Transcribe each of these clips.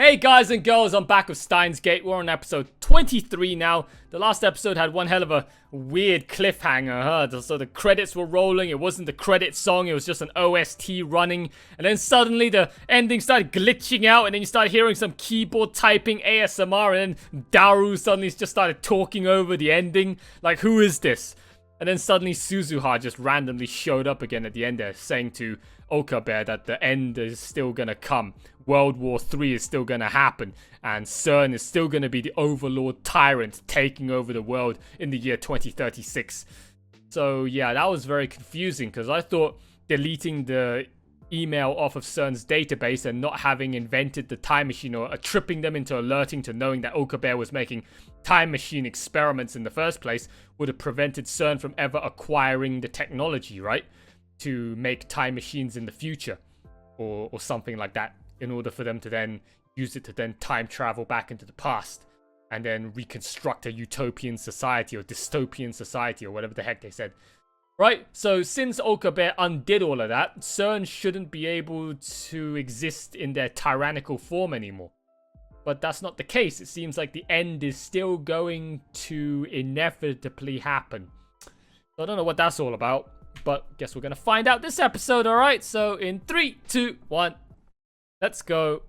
Hey guys and girls, I'm back with Steins Gate. We're on episode 23 now. The last episode had one hell of a weird cliffhanger, huh? So the credits were rolling, it wasn't the credit song, it was just an OST running. And then suddenly the ending started glitching out and then you started hearing some keyboard typing ASMR and then Daru suddenly just started talking over the ending. Like, who is this? And then suddenly Suzuha just randomly showed up again at the end there, saying to Okabe that the end is still gonna come. World War III is still gonna happen. And CERN is still gonna be the overlord tyrant taking over the world in the year 2036. So yeah, that was very confusing because I thought deleting the email off of CERN's database and not having invented the time machine or tripping them into alerting to knowing that Okabe was making time machine experiments in the first place would have prevented CERN from ever acquiring the technology, right? To make time machines in the future or something like that in order for them to then use it to then time travel back into the past and then reconstruct a utopian society or dystopian society or whatever the heck they said. Right, so since Okabe undid all of that, CERN shouldn't be able to exist in their tyrannical form anymore. But that's not the case. It seems like the end is still going to inevitably happen. So I don't know what that's all about, but guess we're going to find out this episode, alright? So in 3, 2, 1, let's go.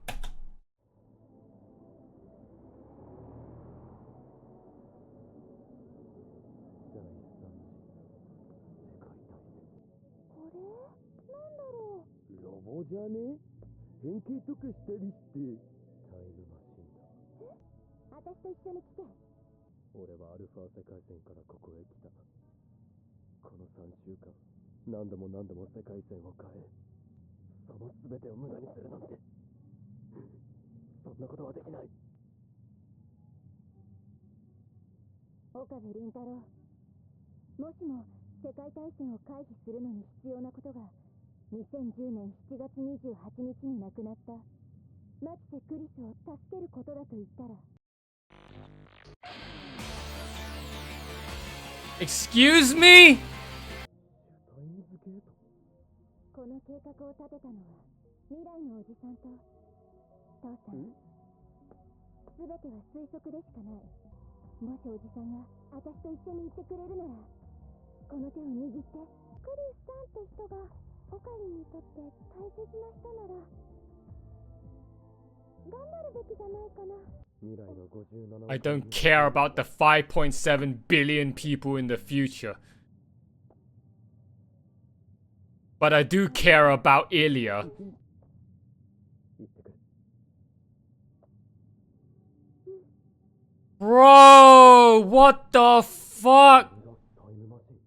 Excuse me? I don't care about the 5.7 billion people in the future. But I do care about Ilya. Bro, what the fuck?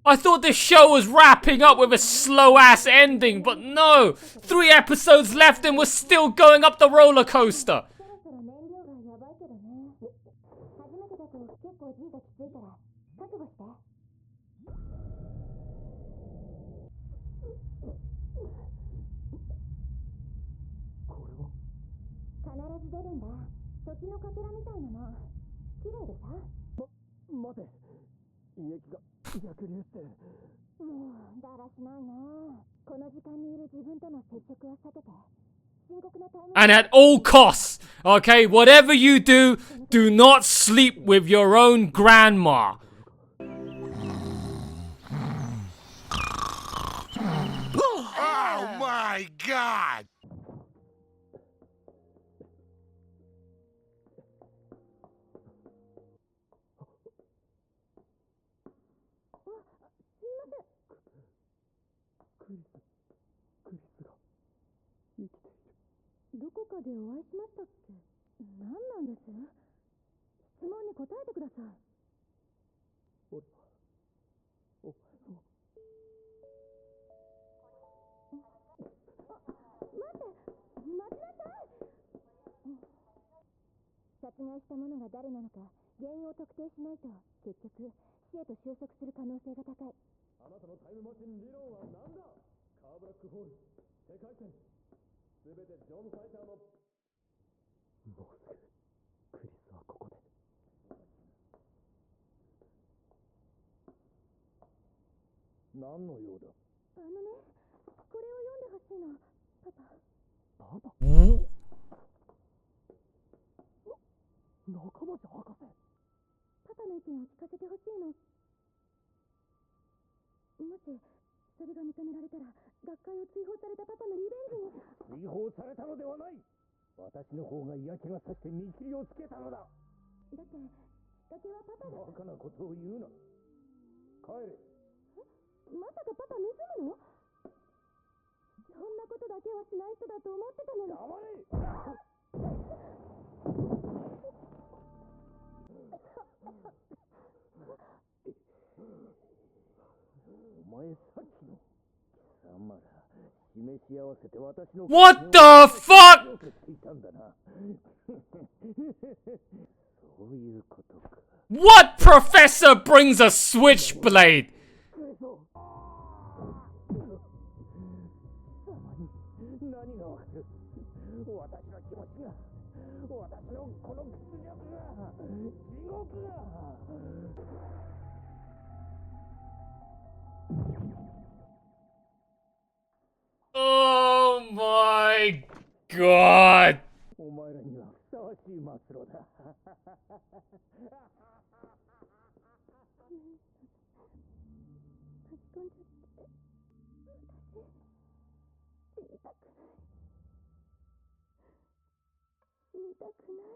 I thought this show was wrapping up with a slow-ass ending, but no! 3 episodes left and we're still going up the roller coaster! And at all costs, okay, whatever you do, do not sleep with your own grandma. Oh my God! 追放されたのではない。私の方が嫌気がさして見切りをつけたのだ。だって崖はパパが。バカなことを言うな。帰れ。まさかパパ盗むの？そんなことだけはしない人だと思ってたのに。黙れ。お前さっきの貴様ら示し合わせて私の What the fuck? そういうことか。 What professor brings a switchblade? 何がわかる。私の気持ちが、私のこの屈辱が、地獄が。Oh my god. お前らにはふさわしい末路だ。見たくない。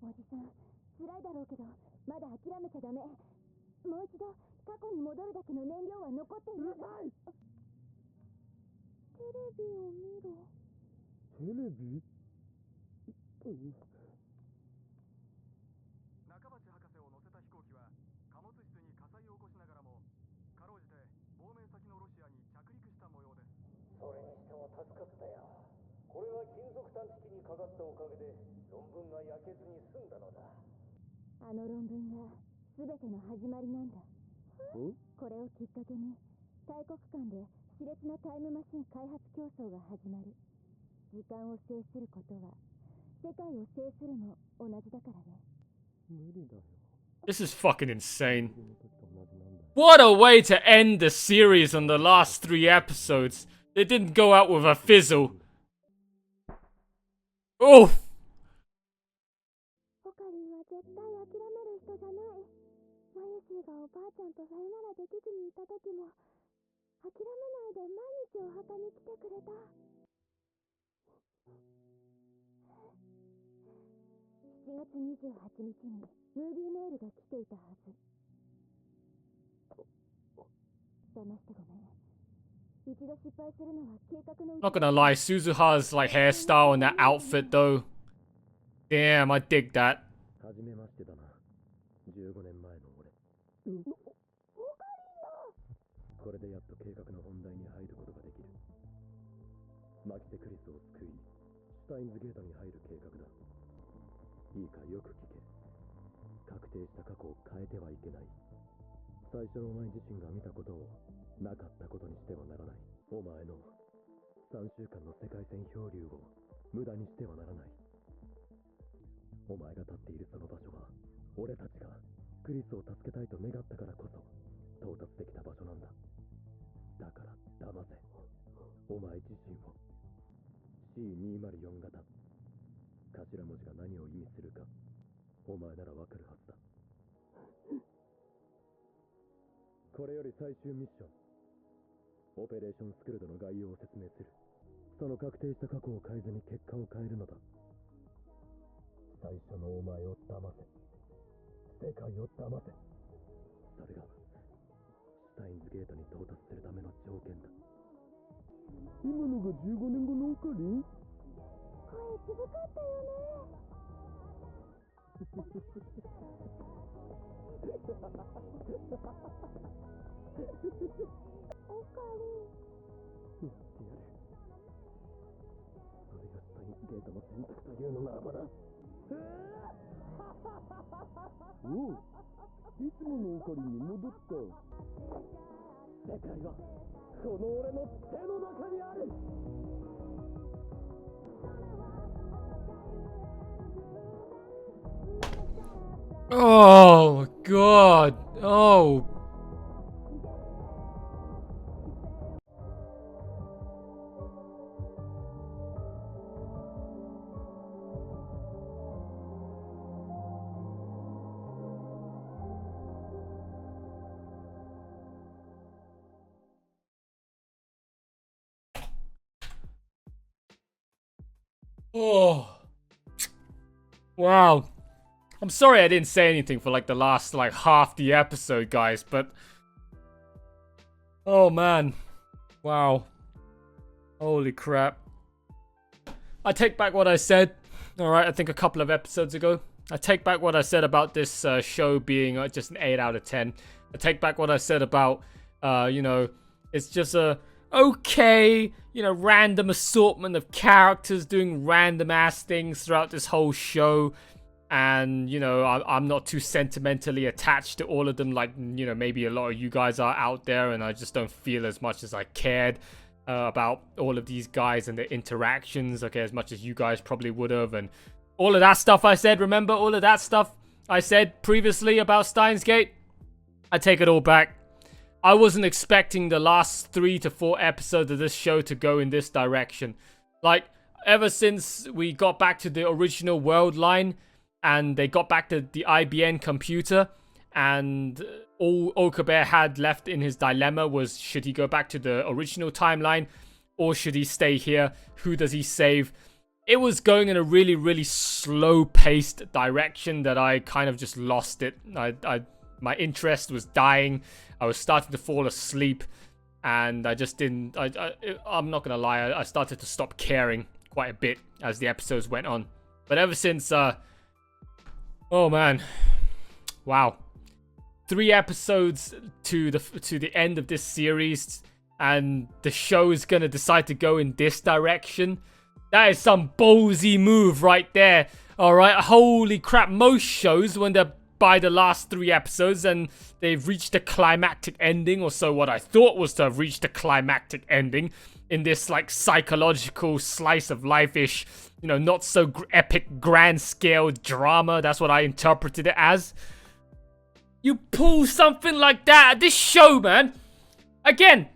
おじさん、辛いだろうけど、まだ諦めちゃダメ。もう一度過去に戻るだけの燃料は残っている。テレビを見ろ。テレビ？中鉢博士を乗せた飛行機は貨物室に火災を起こしながらもかろうじて亡命先のロシアに着陸した模様です。それにしても助かったよ。これは金属探知機にかかったおかげで論文が焼けずに済んだのだ。あの論文が全ての始まりなんだ。これをきっかけに大国間で熾烈なタイムマシン開発競争が始まる。時間を制することは世界を制するも同じだからね。無理だよ。This is fucking insane. What a way to end the series on the last 3 episodes. They didn't go out with a fizzle. Oh! オカリンは絶対諦める人じゃない。マユシーがおばあちゃんとさよならできずにいた時も諦めないで毎日お墓に来てくれた。7月28日にムービーメールが来ていたはず。騙してごめん。一度失敗するのは計画の。 Not gonna lie, Suzuha's like hairstyle and that outfit though. Damn, I dig that. はじめましてだな。15年前の俺。これでやっと計画の本題に入ることができる。マキテクリスを救い、シュタインズゲートに入る計画だ。いいかよく聞け。確定した過去を変えてはいけない。最初のお前自身が見たことをなかったことにしてはならない。お前の3週間の世界線漂流を無駄にしてはならない。お前が立っているその場所は、俺たちがクリスを助けたいと願ったからこそ到達できた場所なんだ。だから騙せ。お前自身を。 C204 型。頭文字が何を意味するか、お前ならわかるはずだ。これより最終ミッション、オペレーションスクルドの概要を説明する。その確定した過去を変えずに結果を変えるのだ。最初のお前を騙せ。世界を騙せ。それがシュタインズゲートに到達するための条件だ。今のが15年後のオカリン？声渋かったよね。オカリン。やってやる。それがスタインズゲートの選択というのならばな。おう、いつものオカリンに戻った。世界はこの俺の手の中にある。Oh god. Oh. Oh. Wow. I'm sorry I didn't say anything for like the last like half the episode, guys, but oh man. Wow. Holy crap. I take back what I said. Alright, I think a couple of episodes ago. I take back what I said about this show being just an 8 out of 10. I take back what I said about, it's just a okay, random assortment of characters doing random ass things throughout this whole show. And, I'm not too sentimentally attached to all of them like, maybe a lot of you guys are out there, and I just don't feel as much as I cared about all of these guys and their interactions, okay, as much as you guys probably would have. And all of that stuff I said, remember all of that stuff I said previously about Steins Gate? I take it all back. I wasn't expecting the last 3 to 4 episodes of this show to go in this direction. Like, ever since we got back to the original world line, and they got back to the IBM computer, and all Okabe had left in his dilemma was, should he go back to the original timeline, or should he stay here? Who does he save? It was going in a really, really slow-paced direction that I kind of just lost it. My interest was dying. I was starting to fall asleep, and I just didn't... I'm not gonna lie, I started to stop caring quite a bit as the episodes went on. But ever since... oh man, wow. 3 episodes to the end of this series, and the show is gonna decide to go in this direction. That is some ballsy move right there. Alright, holy crap. Most shows, when they're by the last 3 episodes and they've reached a climactic ending, or so what I thought was to have reached a climactic ending in this like psychological slice of life-ish, not so epic grand scale drama. That's what I interpreted it as. You pull something like that at this show, man. Again,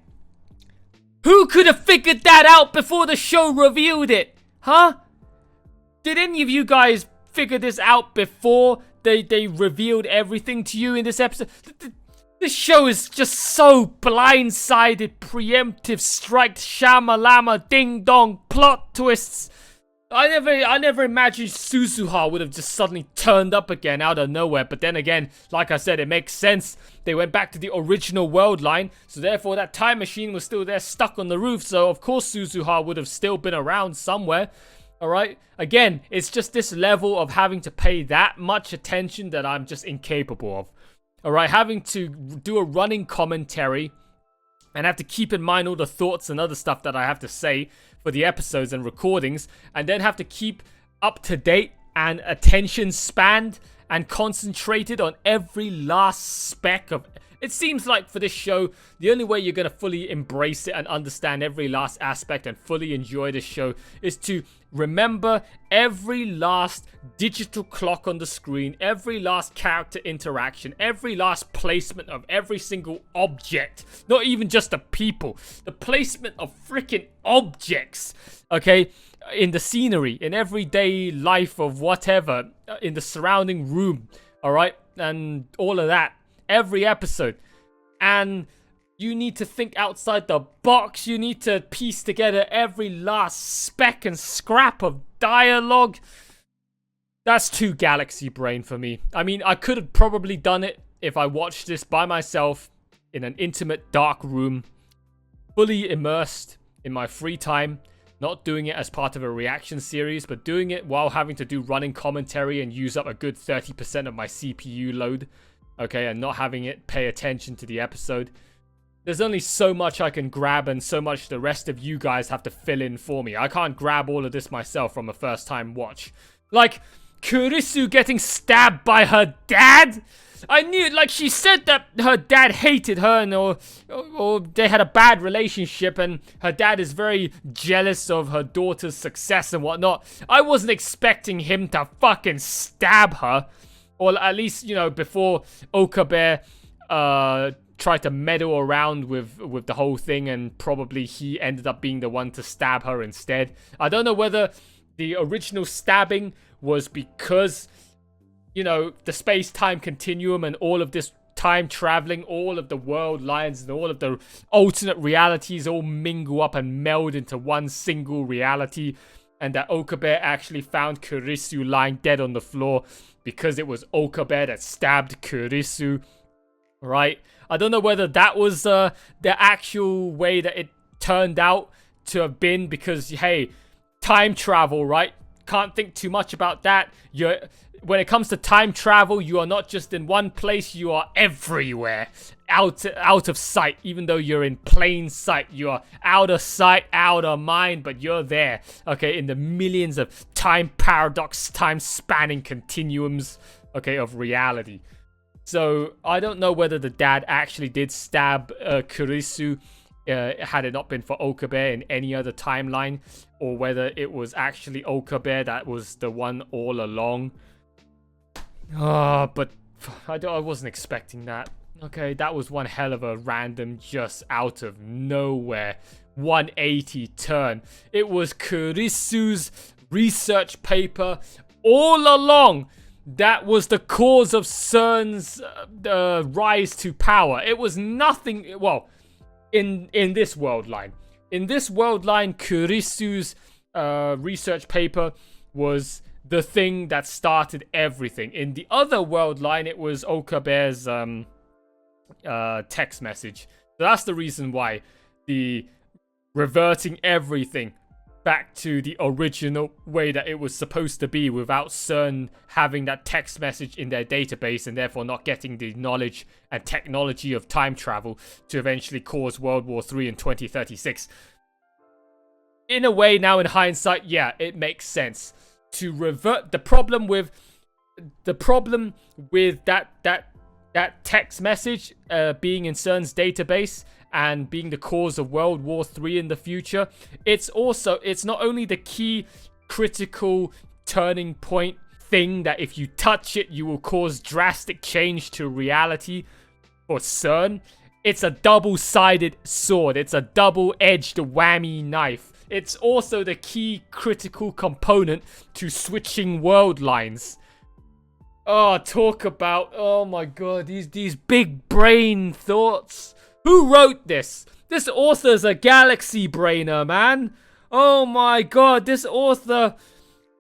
who could have figured that out before the show revealed it? Huh? Did any of you guys figure this out before they revealed everything to you in this episode? This show is just so blindsided, preemptive, striked, shama-lama, ding-dong, plot twists. I never imagined Suzuha would have just suddenly turned up again out of nowhere. But then again, like I said, it makes sense. They went back to the original world line, so therefore that time machine was still there stuck on the roof. So of course Suzuha would have still been around somewhere. Alright? Again, it's just this level of having to pay that much attention that I'm just incapable of. Alright, having to do a running commentary and have to keep in mind all the thoughts and other stuff that I have to say for the episodes and recordings, and then have to keep up to date and attention spanned and concentrated on every last speck of... It seems like for this show, the only way you're going to fully embrace it and understand every last aspect and fully enjoy this show is to remember every last digital clock on the screen, every last character interaction, every last placement of every single object. Not even just the people. The placement of freaking objects, okay? In the scenery, in everyday life of whatever, in the surrounding room, alright? And all of that. Every episode. And you need to think outside the box. You need to piece together every last speck and scrap of dialogue. That's too galaxy brain for me. I mean, I could have probably done it if I watched this by myself in an intimate dark room, fully immersed in my free time, not doing it as part of a reaction series, but doing it while having to do running commentary and use up a good 30% of my CPU load. Okay, and not having it pay attention to the episode. There's only so much I can grab, and so much the rest of you guys have to fill in for me. I can't grab all of this myself from a first time watch. Like, Kurisu getting stabbed by her dad? I knew, like, she said that her dad hated her, and or they had a bad relationship, and her dad is very jealous of her daughter's success and whatnot. I wasn't expecting him to fucking stab her. Or at least, before Okabe tried to meddle around with the whole thing, and probably he ended up being the one to stab her instead. I don't know whether the original stabbing was because, the space-time continuum and all of this time traveling, all of the world lines and all of the alternate realities all mingle up and meld into one single reality. and that Okabe actually found Kurisu lying dead on the floor because it was Okabe that stabbed Kurisu, right? I don't know whether that was the actual way that it turned out to have been, because, hey, time travel, right? Can't think too much about that. When it comes to time travel, you are not just in one place, you are everywhere. Out of sight. Even though you're in plain sight, you are out of sight, out of mind, but you're there, okay, in the millions of time paradox, time spanning continuums, okay, of reality. So I don't know whether the dad actually did stab Kurisu had it not been for Okabe in any other timeline, or whether it was actually Okabe that was the one all along. But I wasn't expecting that. Okay, that was one hell of a random, just out of nowhere 180 turn. It was Kurisu's research paper all along that was the cause of CERN's rise to power. It was nothing, well, in this world line. In this world line, Kurisu's research paper was the thing that started everything. In the other world line, it was Okabe's text message. So that's the reason why the reverting everything back to the original way that it was supposed to be, without CERN having that text message in their database and therefore not getting the knowledge and technology of time travel to eventually cause World War III in 2036. In a way, now in hindsight, yeah, it makes sense to revert. The problem with that text message being in CERN's database and being the cause of World War III in the future, it's not only the key critical turning point thing that if you touch it, you will cause drastic change to reality for CERN. It's a double-sided sword. It's a double-edged whammy knife. It's also the key critical component to switching world lines. Oh, talk about, oh my god, these big brain thoughts. Who wrote this? This author's a galaxy brainer, man. Oh my god, this author,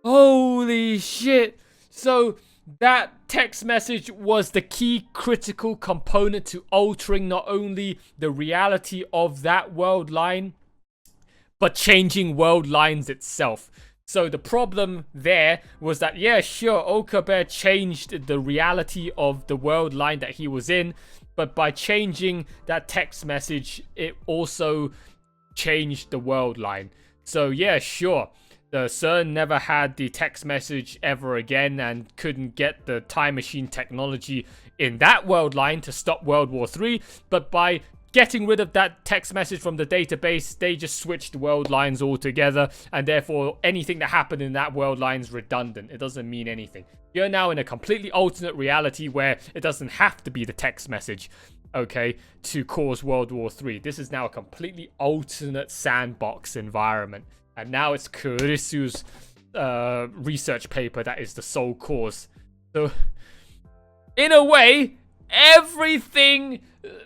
holy shit. So that text message was the key critical component to altering not only the reality of that world line, but changing world lines itself. So the problem there was that, yeah, sure, Okabe changed the reality of the world line that he was in, but by changing that text message, it also changed the world line. So yeah, sure, the CERN never had the text message ever again and couldn't get the time machine technology in that world line to stop World War III, but by getting rid of that text message from the database, they just switched world lines altogether, and therefore anything that happened in that world line is redundant. It doesn't mean anything. You're now in a completely alternate reality where it doesn't have to be the text message, okay, to cause World War III. This is now a completely alternate sandbox environment, and now it's Kurisu's research paper that is the sole cause. So, in a way, everything,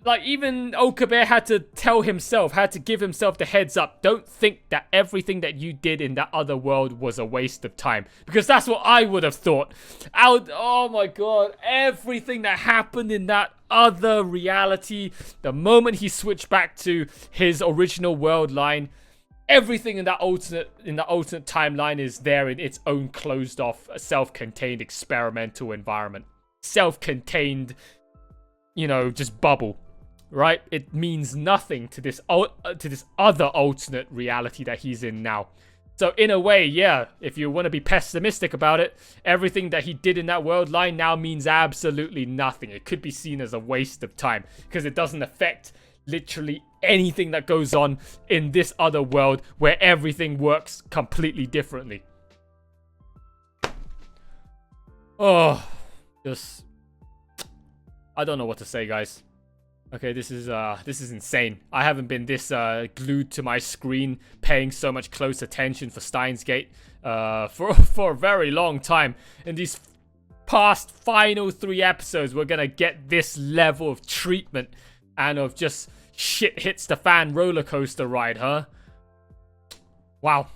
like, even Okabe had to tell himself, had to give himself the heads up. Don't think that everything that you did in that other world was a waste of time. Because that's what I would have thought. Oh my god, everything that happened in that other reality, the moment he switched back to his original world line, everything in that alternate timeline is there in its own closed off, self-contained experimental environment. Self-contained, you know, just bubble, right? It means nothing to this other alternate reality that he's in now. So in a way, yeah, if you want to be pessimistic about it, everything that he did in that world line now means absolutely nothing. It could be seen as a waste of time because it doesn't affect literally anything that goes on in this other world where everything works completely differently. Oh, just, I don't know what to say, guys. Okay, this is insane. I haven't been this glued to my screen, paying so much close attention for Steins Gate for a very long time. In these past final 3 episodes, we're gonna get this level of treatment and of just shit hits the fan roller coaster ride, huh? Wow.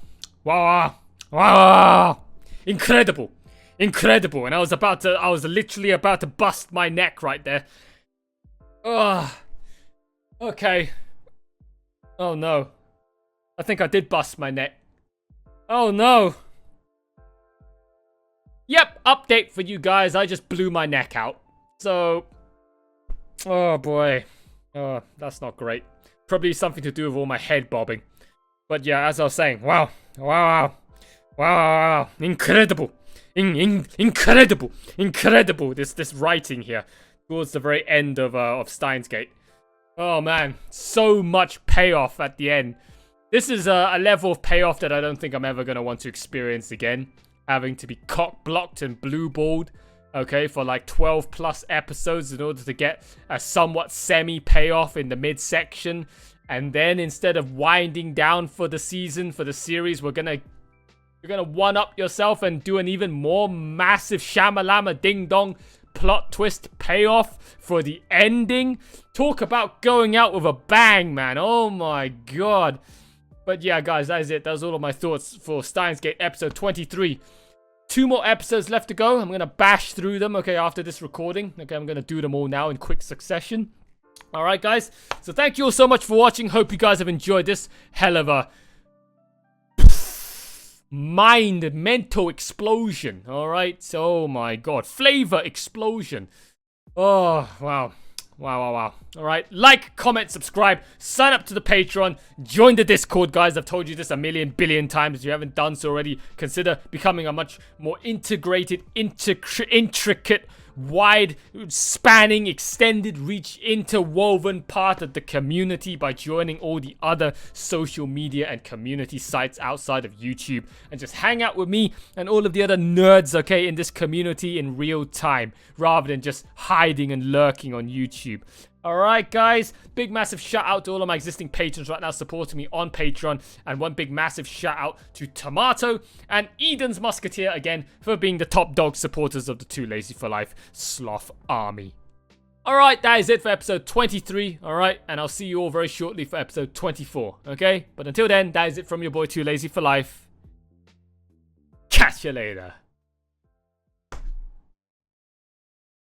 Wow. Incredible. Incredible. And I was literally about to bust my neck right there. Oh. Okay. Oh no. I think I did bust my neck. Oh no. Yep, update for you guys. I just blew my neck out. So, oh boy. Oh, that's not great. Probably something to do with all my head bobbing. But yeah, as I was saying, wow. Wow. Wow. Incredible. Incredible. Incredible. This writing here towards the very end of Steins Gate. Oh man, so much payoff at the end. This is a level of payoff that I don't think I'm ever going to want to experience again. Having to be cock-blocked and blue-balled, okay, for like 12 plus episodes in order to get a somewhat semi-payoff in the midsection. And then instead of winding down for the season, for the series, you're gonna one-up yourself and do an even more massive shamalama ding-dong plot twist payoff for the ending. Talk about going out with a bang, man. Oh my god. But yeah, guys, that is it. That was all of my thoughts for Steins Gate episode 23. 2 more episodes left to go. I'm going to bash through them, okay, after this recording. Okay, I'm going to do them all now in quick succession. Alright, guys. So thank you all so much for watching. Hope you guys have enjoyed this hell of a mental explosion. Alright, so oh my god. Flavor explosion. Oh, wow. Wow. Alright, like, comment, subscribe, sign up to the Patreon, join the Discord, guys. I've told you this a million billion times. If you haven't done so already, consider becoming a much more integrated, intricate, wide, spanning, extended reach, interwoven part of the community by joining all the other social media and community sites outside of YouTube, and just hang out with me and all of the other nerds, okay, in this community in real time, rather than just hiding and lurking on YouTube. Alright, guys, big massive shout out to all of my existing patrons right now supporting me on Patreon, and one big massive shout out to Tomato and Eden's Musketeer again for being the top dog supporters of the Too Lazy for Life Sloth Army. Alright, that is it for episode 23, alright, and I'll see you all very shortly for episode 24, okay? But until then, that is it from your boy Too Lazy for Life. Catch you later.